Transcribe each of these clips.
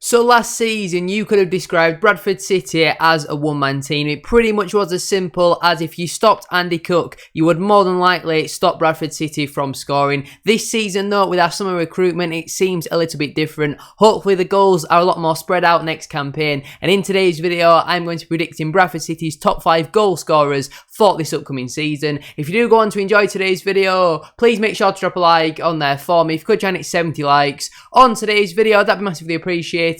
So last season, you could have described Bradford City as a one-man team. It pretty much was as simple as if you stopped Andy Cook, you would more than likely stop Bradford City from scoring. This season though, with our summer recruitment, it seems a little bit different. Hopefully the goals are a lot more spread out next campaign. And in today's video, I'm going to be predicting Bradford City's top 5 goal scorers for this upcoming season. If you do go on to enjoy today's video, please make sure to drop a like on there for me. If you could try and hit 70 likes on today's video, that'd be massively appreciated.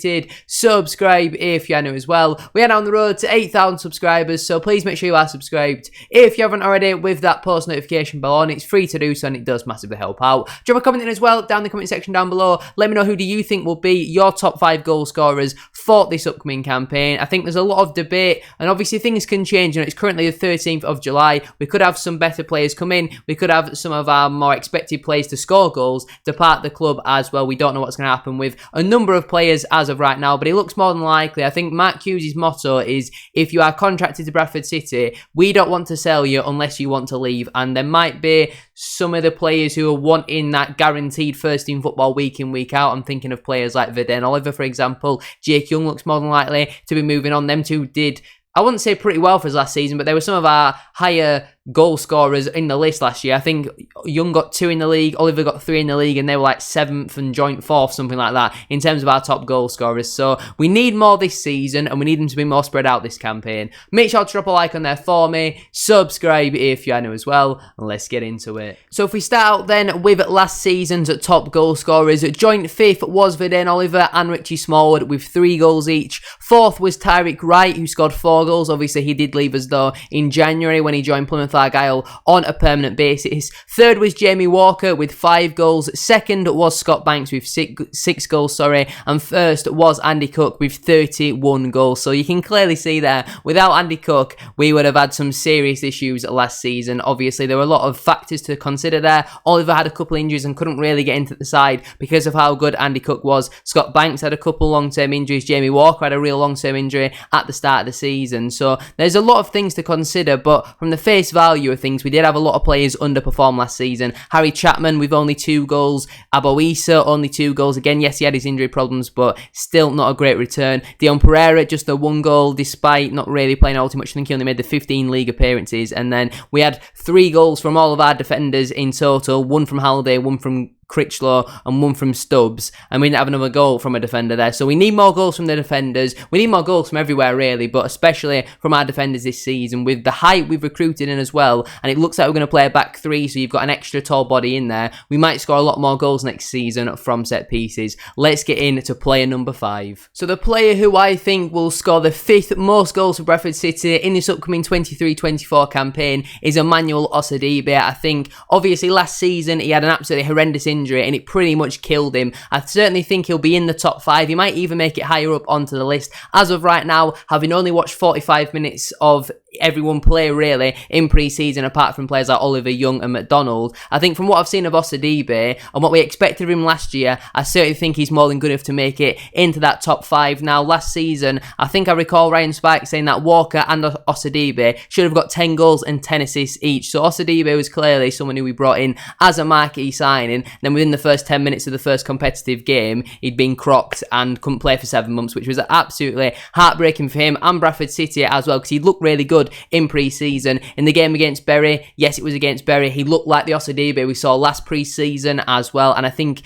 Subscribe if you are new as well. We are on the road to 8,000 subscribers, so please make sure you are subscribed if you haven't already, with that post notification bell on. It's free to do so and it does massively help out. Drop a comment in as well down in the comment section down below. Let me know who do you think will be your top 5 goal scorers for this upcoming campaign. I think there's a lot of debate and obviously things can change, and it's currently the 13th of July. We could have some better players come in. We could have some of our more expected players to score goals depart the club as well. We don't know what's going to happen with a number of players as of right now, but it looks more than likely. I think Mark Hughes' motto is, if you are contracted to Bradford City, we don't want to sell you unless you want to leave. And there might be some of the players who are wanting that guaranteed first team football week in, week out. I'm thinking of players like Verden Oliver, for example. Jake Young looks more than likely to be moving on. Them two did, I wouldn't say pretty well for us last season, but they were some of our higher goal scorers in the list last year. I think Young got 2 in the league, Oliver got 3 in the league, and they were like 7th and joint 4th, something like that, in terms of our top goal scorers. So we need more this season, and we need them to be more spread out this campaign. Make sure to drop a like on there for me, subscribe if you are new as well, and let's get into it. So if we start out then with last season's top goal scorers, joint 5th was Verden Oliver and Richie Smallwood with 3 goals each. 4th was Tyrick Wright, who scored 4 goals. Obviously he did leave us though in January when he joined Plymouth Argyle on a permanent basis. 3rd was Jamie Walker with 5 goals. 2nd was Scott Banks with 6 goals, and 1st was Andy Cook with 31 goals. So you can clearly see there, without Andy Cook, we would have had some serious issues last season. Obviously, there were a lot of factors to consider there. Oliver had a couple injuries and couldn't really get into the side because of how good Andy Cook was. Scott Banks had a couple long-term injuries. Jamie Walker had a real long-term injury at the start of the season. So there's a lot of things to consider, but from the face value of things, we did have a lot of players underperform last season. Harry Chapman with only 2 goals. Aboisa only 2 goals. Again, yes, he had his injury problems, but still not a great return. Dion Pereira just the 1 goal despite not really playing all too much. I think he only made the 15 league appearances. And then we had 3 goals from all of our defenders in total. 1 from Halliday, 1 from Critchlow, and 1 from Stubbs, and we didn't have another goal from a defender there. So we need more goals from the defenders. We need more goals from everywhere really, but especially from our defenders this season with the height we've recruited in as well. And it looks like we're going to play a back 3, so you've got an extra tall body in there. We might score a lot more goals next season from set pieces. Let's get into player number 5. So the player who I think will score the 5th most goals for Bradford City in this upcoming 23-24 campaign is EMMANUEL OSADEBE. I think obviously last season he had an absolutely horrendous injury and it pretty much killed him. I certainly think he'll be in the top 5. He might even make it higher up onto the list. As of right now, having only watched 45 minutes of everyone play really in pre-season, apart from players like Oliver, Young and McDonald, I think from what I've seen of OSADEBE and what we expected of him last year, I certainly think he's more than good enough to make it into that top 5. Now last season, I think I recall Ryan Spike saying that Walker and OSADEBE should have got 10 goals and 10 assists each. So OSADEBE was clearly someone who we brought in as a marquee signing. Then within the first 10 minutes of the first competitive game, he'd been crocked and couldn't play for 7 months, which was absolutely heartbreaking for him and Bradford City as well, because he looked really good in pre-season. In the game against Bury, yes, it was against Bury, he looked like the OSADEBE we saw last pre-season as well, and I think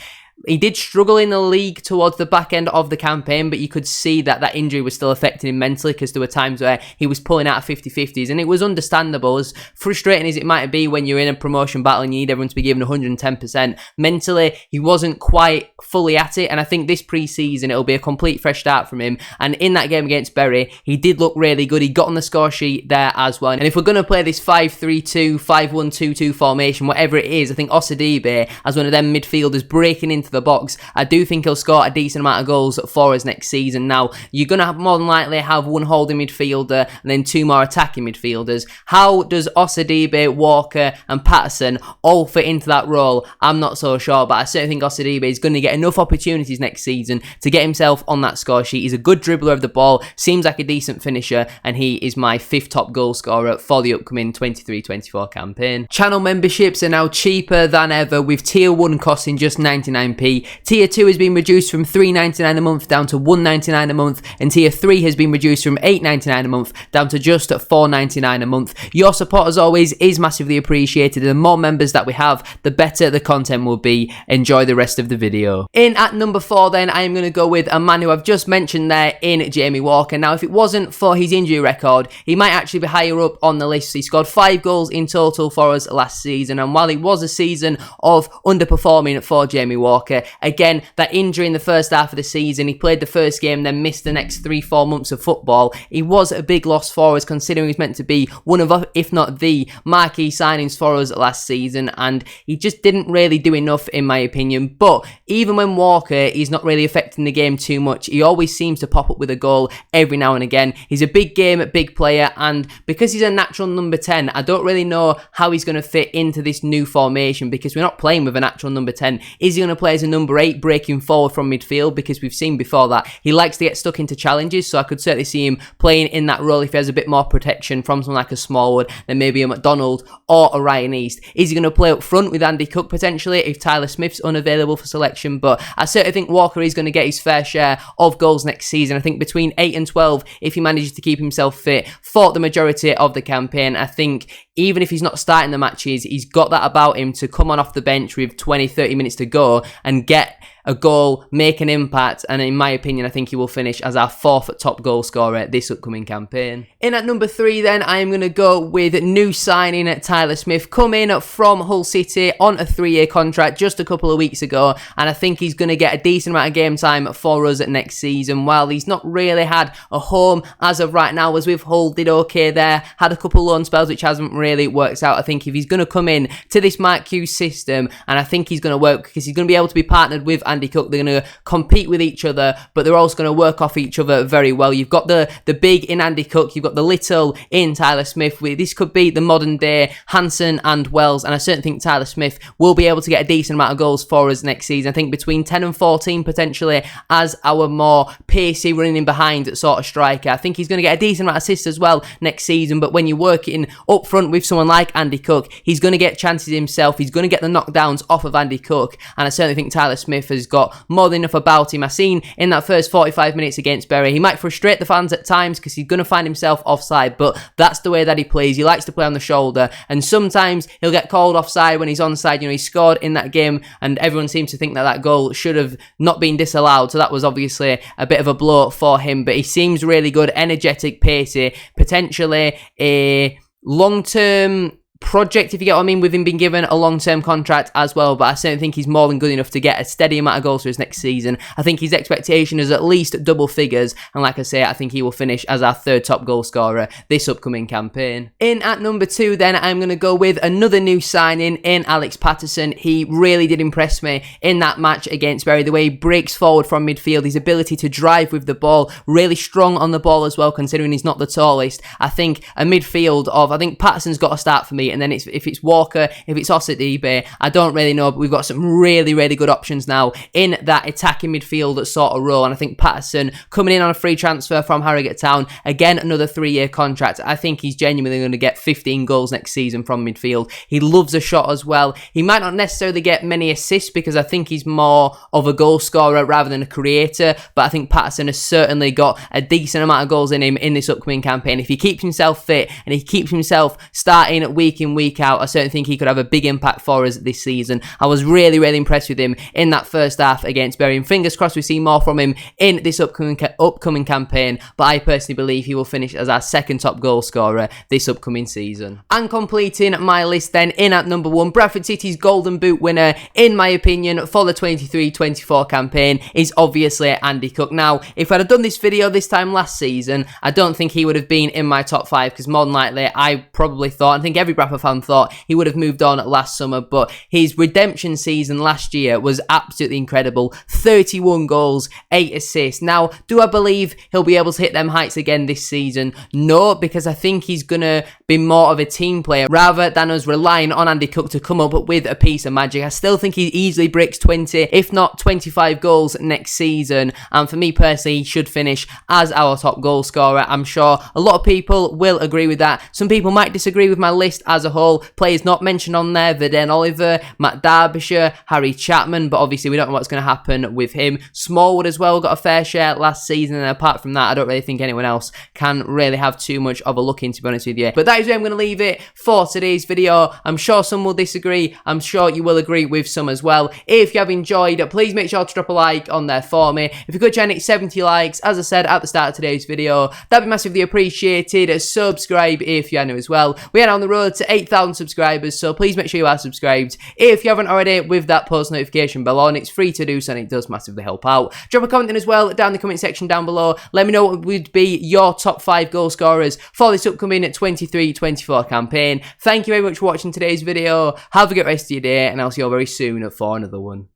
he did struggle in the league towards the back end of the campaign, but you could see that that injury was still affecting him mentally, because there were times where he was pulling out of 50-50s, and it was understandable. As frustrating as it might be when you're in a promotion battle and you need everyone to be given 110%, mentally he wasn't quite fully at it, and I think this pre-season it'll be a complete fresh start from him. And in that game against Bury, he did look really good. He got on the score sheet there as well. And if we're going to play this 5-3-2, 5-1-2-2 formation, whatever it is, I think OSADEBE as one of them midfielders breaking into the box, I do think he'll score a decent amount of goals for us next season. Now, you're going to have more than likely have 1 holding midfielder and then 2 more attacking midfielders. How does OSADEBE, Walker and Pattison all fit into that role? I'm not so sure, but I certainly think OSADEBE is going to get enough opportunities next season to get himself on that score sheet. He's a good dribbler of the ball, seems like a decent finisher, and he is my 5th top goal scorer for the upcoming 23-24 campaign. Channel memberships are now cheaper than ever, with tier 1 costing just £99. £199p. Tier 2 has been reduced from £3.99 a month down to £1.99 a month, and Tier 3 has been reduced from £8.99 a month down to just £4.99 a month. Your support, as always, is massively appreciated, and the more members that we have, the better the content will be. Enjoy the rest of the video. In at number 4 then, I am going to go with a man who I've just mentioned there in Jamie Walker. Now, if it wasn't for his injury record, he might actually be higher up on the list. He scored 5 goals in total for us last season, and while it was a season of underperforming for Jamie Walker, again, that injury in the first half of the season, he played the first game, then missed the next 3-4 months of football. He was a big loss for us, considering he's meant to be one of, if not the marquee signings for us last season, and he just didn't really do enough in my opinion. But even when Walker is not really affecting the game too much, he always seems to pop up with a goal every now and again. He's a big game, big player, and because he's a natural number 10, I don't really know how he's going to fit into this new formation, because we're not playing with a natural number 10. Is he going to play as a number 8 breaking forward from midfield? Because we've seen before that he likes to get stuck into challenges, so I could certainly see him playing in that role if he has a bit more protection from someone like a Smallwood than maybe a McDonald or a Ryan East. Is he going to play up front with Andy Cook potentially if Tyler Smith's unavailable for selection? But I certainly think Walker is going to get his fair share of goals next season. I think between 8 and 12, if he manages to keep himself fit for the majority of the campaign, I think even if he's not starting the matches, he's got that about him to come on off the bench with 20-30 minutes to go and get a goal, make an impact, and in my opinion, I think he will finish as our 4th top goal scorer this upcoming campaign. In at number 3 then, I am going to go with new signing Tyler Smith, come in from Hull City on a 3-year contract just a couple of weeks ago, and I think he's going to get a decent amount of game time for us next season. While he's not really had a home as of right now, as with Hull, did okay there, had a couple loan spells which hasn't really worked out. I think if he's going to come in to this Mark Hughes system, and I think he's going to work because he's going to be able to be partnered with Andy Cook, they're going to compete with each other, but they're also going to work off each other very well. You've got the big in Andy Cook, you've got the little in Tyler Smith. This could be the modern day Hansen and Wells, and I certainly think Tyler Smith will be able to get a decent amount of goals for us next season. I think between 10 and 14 potentially as our more pacey running in behind sort of striker. I think he's going to get a decent amount of assists as well next season, but when you're working up front with someone like Andy Cook, he's going to get chances himself, he's going to get the knockdowns off of Andy Cook, and I certainly think Tyler Smith has got more than enough about him. I seen in that first 45 minutes against Bury, he might frustrate the fans at times because he's going to find himself offside, but that's the way that he plays. He likes to play on the shoulder, and sometimes he'll get called offside when he's onside. You know, he scored in that game, and everyone seems to think that that goal should have not been disallowed, so that was obviously a bit of a blow for him, but he seems really good, energetic, pacey, potentially a long-term project, if you get what I mean, with him being given a long-term contract as well. But I certainly think he's more than good enough to get a steady amount of goals for his next season. I think his expectation is at least double figures, and like I say, I think he will finish as our 3rd top goal scorer this upcoming campaign. In at number 2 then, I'm going to go with another new signing in Alex Pattison. He really did impress me in that match against Bury, the way he breaks forward from midfield, his ability to drive with the ball, really strong on the ball as well, considering he's not the tallest. I think a midfield of, I think Pattison's got to start for me, and then if it's Walker, if it's OSADEBE, I don't really know, but we've got some really, really good options now in that attacking midfield sort of role, and I think Pattison coming in on a free transfer from Harrogate Town, again, another 3-year contract. I think he's genuinely going to get 15 goals next season from midfield. He loves a shot as well. He might not necessarily get many assists because I think he's more of a goal scorer rather than a creator, but I think Pattison has certainly got a decent amount of goals in him in this upcoming campaign. If he keeps himself fit and he keeps himself starting week in, week out, I certainly think he could have a big impact for us this season. I was really, really impressed with him in that first half against Bury, and fingers crossed we see more from him in this upcoming campaign, but I personally believe he will finish as our 2nd top goal scorer this upcoming season. And completing my list then, in at number 1, Bradford City's Golden Boot winner, in my opinion, for the 23-24 campaign is obviously Andy Cook. Now, if I'd have done this video this time last season, I don't think he would have been in my top 5, because more than likely, I probably thought, I think every Bradford fan thought he would have moved on last summer, but his redemption season last year was absolutely incredible. 31 goals, 8 assists. Now, do I believe he'll be able to hit them heights again this season? No, because I think he's going to be more of a team player rather than us relying on Andy Cook to come up with a piece of magic. I still think he easily breaks 20, if not 25 goals next season, and for me personally, he should finish as our top goal scorer. I'm sure a lot of people will agree with that. Some people might disagree with my list as as a whole. Players not mentioned on there: Verden Oliver, Matt Derbyshire, Harry Chapman, but obviously we don't know what's going to happen with him. Smallwood as well got a fair share last season, and apart from that, I don't really think anyone else can really have too much of a look in, to be honest with you. But that is where I'm going to leave it for today's video. I'm sure some will disagree. I'm sure you will agree with some as well. If you have enjoyed, please make sure to drop a like on there for me. If you could try and hit 70 likes, as I said at the start of today's video, that'd be massively appreciated. Subscribe if you are new as well. We are on the road to 8,000 subscribers, so please make sure you are subscribed if you haven't already, with that post notification bell on. It's free to do so, and it does massively help out. Drop a comment in as well down in the comment section down below. Let me know what would be your top 5 goal scorers for this upcoming 23-24 campaign. Thank you very much for watching today's video. Have a good rest of your day, and I'll see you all very soon for another one.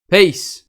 Peace.